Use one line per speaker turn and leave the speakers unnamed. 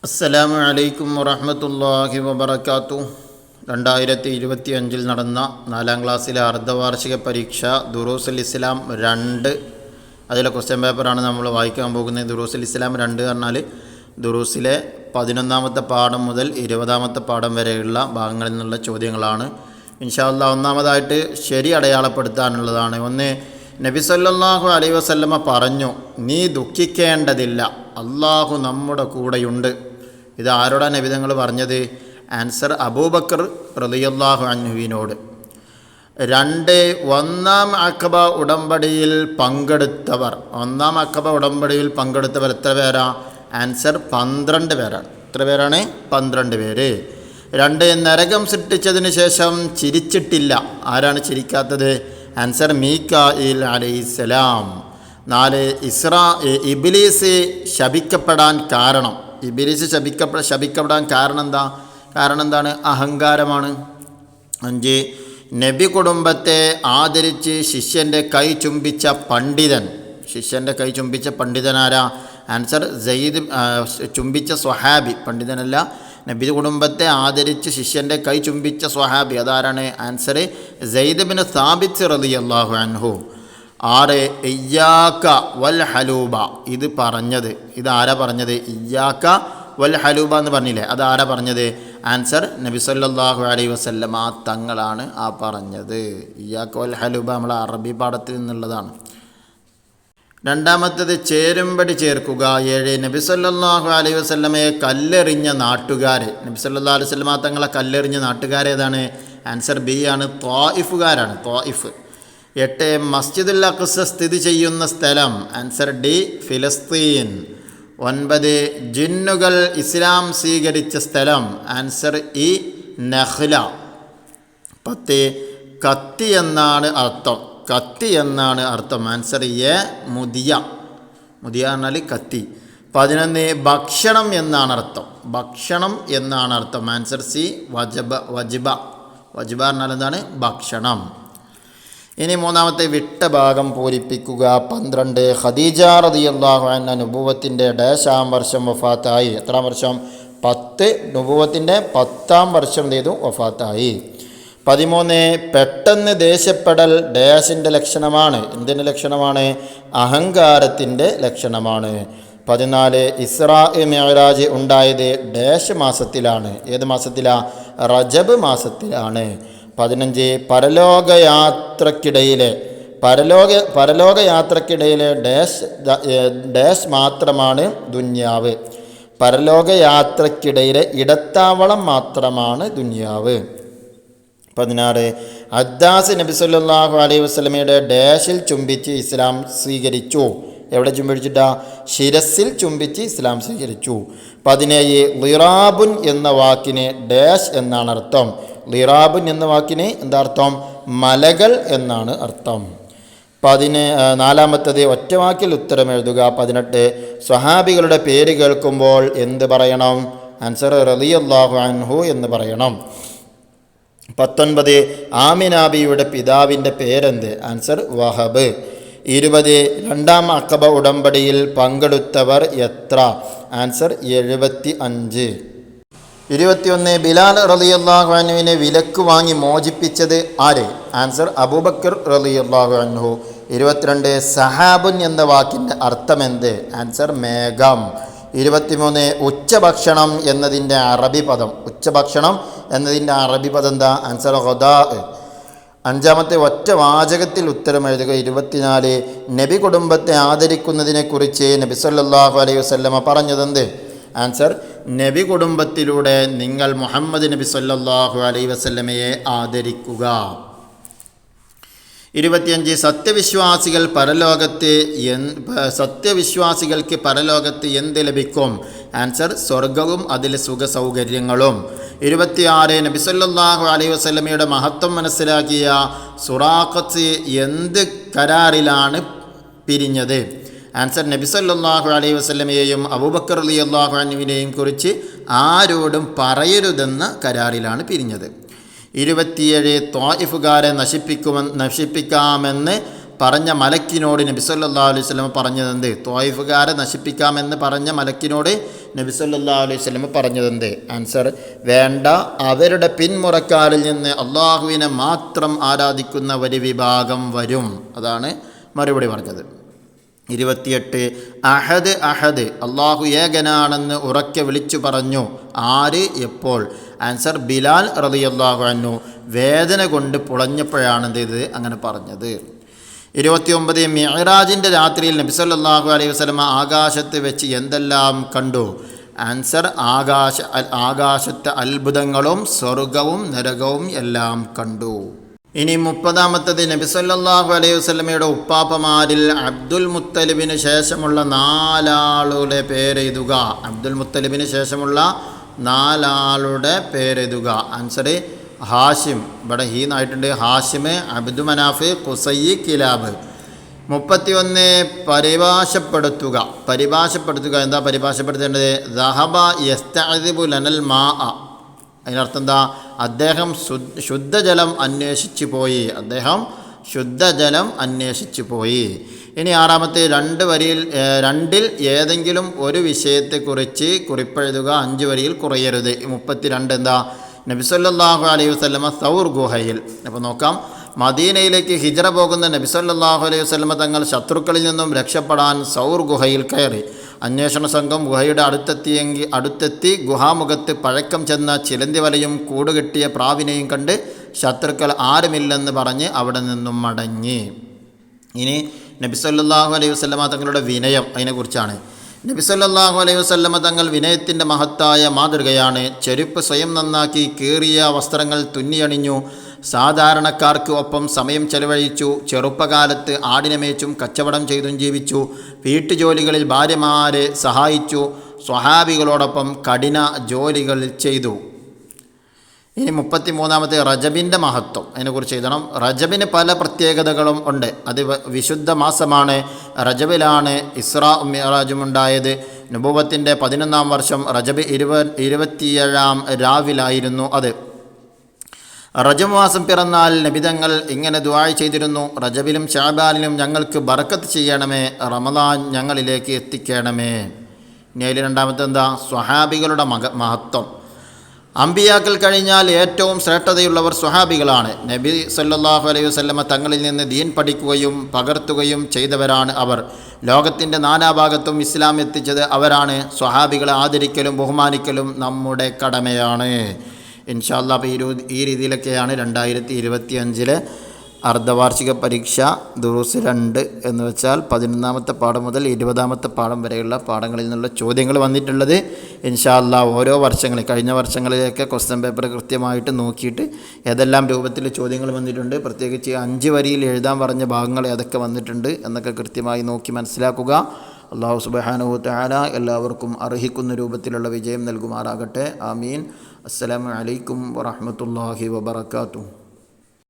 അസ്സലാമു അലൈക്കും വറഹ്മത്തുള്ളാഹി വബറകാതുഹു. 2025 നടന്ന 4ാം ക്ലാസ്സിലെ അർദ്ധവാർഷിക പരീക്ഷ ദുറൂസുൽ ഇസ്ലാം 2 അതിലെ ക്വസ്റ്റ്യൻ പേപ്പറാണ് നമ്മൾ വായിക്കാൻ പോകുന്നത്. ദുറൂസുൽ ഇസ്ലാം 2 പറഞ്ഞാൽ ദുറൂസിലെ 11ാമത്തെ പാഠം മുതൽ 20ാമത്തെ പാഠം വരെയുള്ള ഭാഗങ്ങളിൽ നിന്നുള്ള ചോദ്യങ്ങളാണ്. ഇൻഷാ അല്ലാഹ് ഒന്നാമതായിട്ട് ശരി അടയാളപ്പെടുത്താനുള്ളതാണ്. ഒന്ന്, നബി സല്ലല്ലാഹു അലൈഹി വസല്ലമ പറഞ്ഞു, നീ ദുഃഖിക്കേണ്ടതില്ല, അള്ളാഹു നമ്മുടെ കൂടെയുണ്ട്. ഇത് ആരോടാ നബി തങ്ങൾ പറഞ്ഞത്? ആൻസർ അബൂബക്കർ റളിയല്ലാഹു അൻഹുവിനോട്. 2, ഒന്നാം അഖബ ഉടമ്പടിയിൽ പങ്കെടുത്തവർ. ഒന്നാം അഖബ ഉടമ്പടിയിൽ പങ്കെടുത്തവർ എത്ര പേരാ? ആൻസർ 12 പേരാണ്. എത്ര പേരാണ്? 12 പേര്. 2, നരകം സൃഷ്ടിച്ചതിന് ശേഷം ചിരിച്ചിട്ടില്ല. ആരാണ് ചിരിക്കാത്തത്? ആൻസർ മീകായിൽ അലൈഹിസ്സലാം. 4, ഇബ്ലീസ് ശപിക്കപ്പെടാൻ കാരണം. ഇബ്ലീസ് ശപിക്കപ്പെടാൻ കാരണം എന്താണ്? അഹങ്കാരമാണ്. 5, നബി കുടുംബത്തെ ആദരിച്ച് ശിഷ്യൻ്റെ കൈ ചുംബിച്ച പണ്ഡിതൻ. ശിഷ്യൻ്റെ കൈ ചുംബിച്ച പണ്ഡിതനാരാ? ആൻസർ ചുംബിച്ച സ്വഹാബി. പണ്ഡിതനല്ല, നബി കുടുംബത്തെ ആദരിച്ച് ശിഷ്യൻ്റെ കൈ ചുംബിച്ച സ്വഹാബി. അതാരാണ്? ആൻസർ സെയ്ദ് ബിൻ സാബിത്ത് റളിയല്ലാഹു അൻഹു. 6, ഇയ്യാക വൽ ഹലൂബ. ഇത് പറഞ്ഞത്, ഇതാരാ പറഞ്ഞത്? ഇയ്യാക വൽ ഹലൂബ എന്ന് പറഞ്ഞില്ലേ, അതാരാ പറഞ്ഞത്? ആൻസർ നബി സല്ലല്ലാഹു അലൈഹി വസല്ലമ തങ്ങളാണ് ആ പറഞ്ഞത്. ഇയ്യാക വൽ ഹലൂബ നമ്മളെ അറബി പാഠത്തിൽ നിന്നുള്ളതാണ്. 2, ചേരുംപടി ചേർക്കുക. 7, നബി സല്ലല്ലാഹു അലൈഹി വസല്ലമയെ കല്ലെറിഞ്ഞ നാട്ടുകാർ. നബി സല്ലല്ലാഹു അലൈഹി വസല്ലമ തങ്ങളെ കല്ലെറിഞ്ഞ നാട്ടുകാരേതാണ്? ആൻസർ ബി ആണ്, ത്വായിഫുകാരാണ്. ത്വായിഫ്. 8, മസ്ജിദുൽ അഖ്സ സ്ഥിതി ചെയ്യുന്ന സ്ഥലം. Answer D, ഫിലസ്തീൻ. 9, ജിന്നുകൾ ഇസ്ലാം സ്വീകരിച്ച സ്ഥലം. Answer E, നഖ്ല. 10, കത്തി എന്നാണ് അർത്ഥം. കത്തി എന്നാണ് അർത്ഥം. Answer A, മുദിയ. മുദിയ എന്നാൽ കത്തി. 11, ഭക്ഷണം എന്നാണ് അർത്ഥം. ഭക്ഷണം എന്നാണ് അർത്ഥം. Answer C, വജിബ. വജിബ എന്നാൽ എന്താണ്? ഭക്ഷണം. ഇനി 3ാമത്തെ വിട്ട ഭാഗം പൂരിപ്പിക്കുക. 12, ഖദീജ റളിയല്ലാഹു അൻഹ നുബുവത്തിൻ്റെ ഡാഷാം വർഷം വഫാത്തായി. എത്രാം വർഷം? 10. നുബുവത്തിൻ്റെ 10ാം വർഷം ചെയ്തു വഫാത്തായി. 13, പെട്ടെന്ന് ദേഷ്യപ്പെടൽ ഡാഷിൻ്റെ ലക്ഷണമാണ്. എന്തിൻ്റെ ലക്ഷണമാണ്? അഹങ്കാരത്തിൻ്റെ ലക്ഷണമാണ്. 14, ഇസ്രാ മിഅ്റാജ് ഉണ്ടായത് ഡാഷ് മാസത്തിലാണ്. ഏത് മാസത്തിലാണ്? റജബ് മാസത്തിലാണ്. 15, പരലോകയാത്രക്കിടയിലെ ഡാഷ് മാത്രമാണ് ദുന്യാവ്. പരലോകയാത്രക്കിടയിലെ ഇടത്താവളം മാത്രമാണ് ദുന്യാവ്. 16, അദ്ദാസ് നബി സല്ലല്ലാഹു അലൈഹി വസല്ലമയുടെ ഡാഷിൽ ചുംബിച്ച് ഇസ്ലാം സ്വീകരിച്ചു. എവിടെ ചുംബിച്ചിട്ടാ? ശിരസിൽ ചുംബിച്ച് ഇസ്ലാം സ്വീകരിച്ചു. 17, ലിറാബുൻ എന്ന വാക്കിന് ഡാഷ് എന്നാണ് അർത്ഥം. ലിറാബുൻ എന്ന വാക്കിന് എന്താ അർത്ഥം? മലകൾ എന്നാണ് അർത്ഥം. 14, ഒറ്റവാക്കിൽ ഉത്തരം എഴുതുക. 18, സ്വഹാബികളുടെ പേര് കേൾക്കുമ്പോൾ എന്ത് പറയണം? ആൻസർ റളിയല്ലാഹു അൻഹു എന്ന് പറയണം. 19, ആമിനാബിയുടെ പിതാവിൻ്റെ പേരെന്ത്? ആൻസർ വഹബ്. 20, 2ാം അഖബ ഉടമ്പടിയിൽ പങ്കെടുത്തവർ എത്ര? ആൻസർ 75. 21, ബിലാൽ റളിയല്ലാഹു അൻഹുവിനെ വിലക്ക് വാങ്ങി മോചിപ്പിച്ചത് ആര്? ആൻസർ അബൂബക്കർ റളിയല്ലാഹു അൻഹു. 22, സഹാബുൻ എന്ന വാക്കിൻ്റെ അർത്ഥമെന്ത്? ആൻസർ മേഘം. 23, ഉച്ചഭക്ഷണം എന്നതിൻ്റെ അറബി പദം. ഉച്ചഭക്ഷണം എന്നതിൻ്റെ അറബി പദം എന്താ? ആൻസർ ഖദാ. 5ാമത്തെ ഒറ്റ വാചകത്തിൽ ഉത്തരം എഴുതുക. 24, നബി കുടുംബത്തെ ആദരിക്കുന്നതിനെക്കുറിച്ച് നബി സല്ലല്ലാഹു അലൈഹി വസല്ലമ പറഞ്ഞതെന്ത്? ആൻസർ നബി കുടുംബത്തിലൂടെ നിങ്ങൾ മുഹമ്മദ് നബി സല്ലല്ലാഹു അലൈഹി വസല്ലമയെ ആദരിക്കുക. 25, സത്യവിശ്വാസികൾക്ക് പരലോകത്ത് എന്ത് ലഭിക്കും? ആൻസർ സ്വർഗവും അതിലെ സുഖസൗകര്യങ്ങളും. 26, നബി സല്ലല്ലാഹു അലൈഹി വസല്ലമയുടെ മഹത്വം മനസ്സിലാക്കിയ സുറാഖത്ത് എന്ത് കരാറിലാണ് പിരിഞ്ഞത്? ആൻസർ നബി സല്ലല്ലാഹു അലൈഹി വസല്ലമയെയും അബൂബക്കർ റളിയല്ലാഹു അൻഹുവിനെയും കുറിച്ച് ആരോടും പറയരുതെന്ന കരാറിലാണ് പിരിഞ്ഞത്. 27, ത്വായിഫുകാരെ നശിപ്പിക്കാമെന്ന് പറഞ്ഞ മലക്കിനോട് നബി സല്ലല്ലാഹു അലൈഹി വസല്ലം പറഞ്ഞതെന്ത്? ത്വായിഫുകാരെ നശിപ്പിക്കാമെന്ന് പറഞ്ഞ മലക്കിനോട് നബി സല്ലല്ലാഹു അലൈഹി വസല്ലം പറഞ്ഞതെന്ത്? ആൻസർ: വേണ്ട, അവരുടെ പിന്മുറക്കാരിൽ നിന്ന് അള്ളാഹുവിനെ മാത്രം ആരാധിക്കുന്ന ഒരു വിഭാഗം വരും. അതാണ് മറുപടി പറഞ്ഞത്. 28 അഹദ് അഹദ് അള്ളാഹു ഏകനാണെന്ന് ഉറക്കെ വിളിച്ചു പറഞ്ഞു. ആര്? എപ്പോൾ? ആൻസർ: ബിലാൽ റളിയല്ലാഹു അൻഹു വേദന കൊണ്ട് പുളഞ്ഞപ്പോഴാണ് ഇത് അങ്ങനെ പറഞ്ഞത്. 29 മിഅ്റാജിൻ്റെ രാത്രിയിൽ നബി സല്ലല്ലാഹു അലൈഹി വസല്ലം ആകാശത്ത് വെച്ച് എന്തെല്ലാം കണ്ടു? ആൻസർ: ആകാശത്തെ അത്ഭുതങ്ങളും സ്വർഗവും നരകവും എല്ലാം കണ്ടു. ഇനി 30-ാമത്തത് നബി സല്ലല്ലാഹു അലൈഹി വസല്ലമയുടെ ഉപ്പാപ്പമാരിൽ അബ്ദുൽ മുത്തലിബിന് ശേഷമുള്ള 4 ആളുടെ പേരെഴുതുക. അബ്ദുൽ മുത്തലിബിന് ശേഷമുള്ള 4 ആളുടെ പേരെഴുതുക. ആൻസർ: ഹാഷിം. ഇവിടെ ഹീന്നായിട്ടുണ്ട്. ഹാഷിം, അബ്ദു മനാഫ്, ഖുസൈ, കിലാബ്. 31 പരിഭാഷപ്പെടുത്തുക. എന്താ പരിഭാഷപ്പെടുത്തേണ്ടത്? ദഹബ യസ്തഅദിബു ലനൽ മാ. അതിനർത്ഥം എന്താ? അദ്ദേഹം ശുദ്ധജലം അന്വേഷിച്ചു പോയി. ഇനി 6-ാമത്തെ 2 വരിയിൽ 2-ൽ ഏതെങ്കിലും ഒരു വിഷയത്തെക്കുറിച്ച് കുറിപ്പെഴുതുക. 5 വരിയിൽ കുറയരുത്. 32 എന്താ? നബി സല്ലല്ലാഹു അലൈഹി വസല്ലമ സൗർ ഗുഹയിൽ. അപ്പോൾ നോക്കാം. മദീനയിലേക്ക് ഹിജ്റ പോകുന്ന നബി സല്ലല്ലാഹു അലൈഹി വസല്ലമ തങ്ങൾ ശത്രുക്കളിൽ നിന്നും രക്ഷപ്പെടാൻ സൗർ ഗുഹയിൽ കയറി. അന്വേഷണ സംഘം ഗുഹയുടെ അടുത്തെത്തി ഗുഹാമുഖത്ത് പഴക്കം ചെന്ന ചിലന്തി വലയും കൂടുകെട്ടിയ പ്രാവിനെയും കണ്ട് ശത്രുക്കൾ ആരുമില്ലെന്ന് പറഞ്ഞ് അവിടെ നിന്നും മടങ്ങി. ഇനി നബി സല്ലല്ലാഹു അലൈഹി വസല്ലമ തങ്ങളുടെ വിനയം, അതിനെക്കുറിച്ചാണ്. നബി സല്ലല്ലാഹു അലൈഹി വസല്ലമ തങ്ങൾ വിനയത്തിൻ്റെ മഹത്തായ മാതൃകയാണ്. ചെരുപ്പ് സ്വയം നന്നാക്കി കീറിയ വസ്ത്രങ്ങൾ തുന്നിയണിഞ്ഞു. സാധാരണക്കാർക്ക് ഒപ്പം സമയം ചെലവഴിച്ചു. ചെറുപ്പകാലത്ത് ആടിനെ മേച്ചും കച്ചവടം ചെയ്തും ജീവിച്ചു. വീട്ടുജോലികളിൽ ഭാര്യമാരെ സഹായിച്ചു. സ്വഹാബികളോടൊപ്പം കഠിന ജോലികൾ ചെയ്തു. ഇനി 33-ാമത്തെ റജബിൻ്റെ മഹത്വം, അതിനെക്കുറിച്ച് എഴുതണം. റജബിന് പല പ്രത്യേകതകളും ഉണ്ട്. അത് വിശുദ്ധ മാസമാണ്. റജബിലാണ് ഇസ്രാ മിഅ്റാജും ഉണ്ടായത്. നബുവത്തിൻ്റെ 11-ാം വർഷം റജബ് 27-ാം രാവിലായിരുന്നു അത്. റജബ് മാസം പിറന്നാൽ നബിതങ്ങൾ ഇങ്ങനെ ദുആ ചെയ്തിരുന്നു: റജബിലും ശഅബാനിലും ഞങ്ങൾക്ക് ബറക്കത്ത് ചെയ്യണമേ, റമദാൻ ഞങ്ങളിലേക്ക് എത്തിക്കണമേ. ഇനി അതിൽ 2-ാമത്തെ എന്താ? സ്വഹാബികളുടെ മഹത്വം. അമ്പിയാക്കൾ കഴിഞ്ഞാൽ ഏറ്റവും ശ്രേഷ്ഠതയുള്ളവർ സ്വഹാബികളാണ്. നബി സല്ലല്ലാഹു അലൈഹി വസല്ലമ തങ്ങളിൽ നിന്ന് ദീൻ പഠിക്കുകയും പകർത്തുകയും ചെയ്തവരാണ് അവർ. ലോകത്തിൻ്റെ നാനാഭാഗത്തും ഇസ്ലാം എത്തിച്ചത് അവരാണ്. സ്വഹാബികളെ ആദരിക്കലും ബഹുമാനിക്കലും നമ്മുടെ കടമയാണ്. ഇൻഷാ അല്ലാഹ് ഈ രീതിയിലൊക്കെയാണ് 2025 അർദ്ധവാർഷിക പരീക്ഷ ദുറൂസ് 2 എന്ന് വെച്ചാൽ 11-ാമത്തെ പാഠം മുതൽ 20-ാമത്തെ പാഠം വരെയുള്ള പാഠങ്ങളിൽ നിന്നുള്ള ചോദ്യങ്ങൾ വന്നിട്ടുള്ളത്. ഇൻഷാ അല്ലാഹ് ഓരോ വർഷങ്ങളിൽ, കഴിഞ്ഞ വർഷങ്ങളിലേക്ക് ക്വസ്റ്റ്യൻ പേപ്പർ കൃത്യമായിട്ട് നോക്കിയിട്ട് ഏതെല്ലാം രൂപത്തിൽ ചോദ്യങ്ങൾ വന്നിട്ടുണ്ട്, പ്രത്യേകിച്ച് 5 വരിയിൽ എഴുതാൻ പറഞ്ഞ ഭാഗങ്ങൾ ഏതൊക്കെ വന്നിട്ടുണ്ട് എന്നൊക്കെ കൃത്യമായി നോക്കി മനസ്സിലാക്കുക. അല്ലാഹു സുബ്ഹാനഹു വ തആല എല്ലാവർക്കും അർഹിക്കുന്ന രൂപത്തിലുള്ള വിജയം നൽകുമാറാകട്ടെ. ആമീൻ. അസ്സലാമു അലൈക്കും വറഹ്മത്തുള്ളാഹി വബറകാതുഹു.